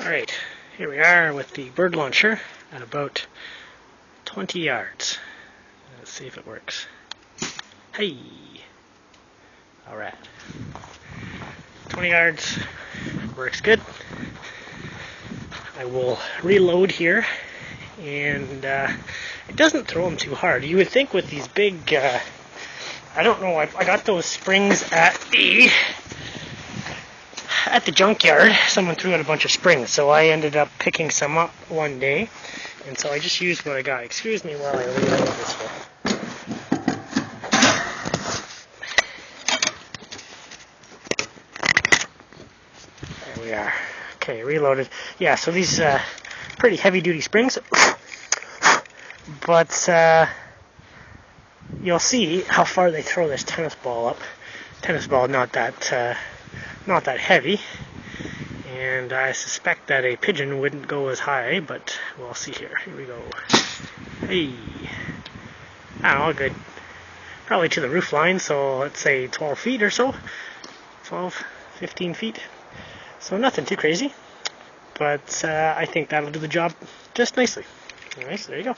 Alright, here we are with the bird launcher at about 20 yards. Let's see if it works. Hey! Alright. 20 yards. Works good. I will reload here, and it doesn't throw them too hard. You would think with these big, I don't know, I got those springs at the junkyard. Someone threw out a bunch of springs, so I ended up picking some up one day, and so I just used what I got. Excuse me while I reload this one. There we are. Okay, reloaded. Yeah, so these pretty heavy-duty springs, but you'll see how far they throw this tennis ball up. Tennis ball not that heavy, and I suspect that a pigeon wouldn't go as high, but we'll see here. Here we go. Hey, I don't know, good. Probably to the roof line, so let's say 12 feet or so. 12, 15 feet. So nothing too crazy, but I think that'll do the job just nicely. Alright, so there you go.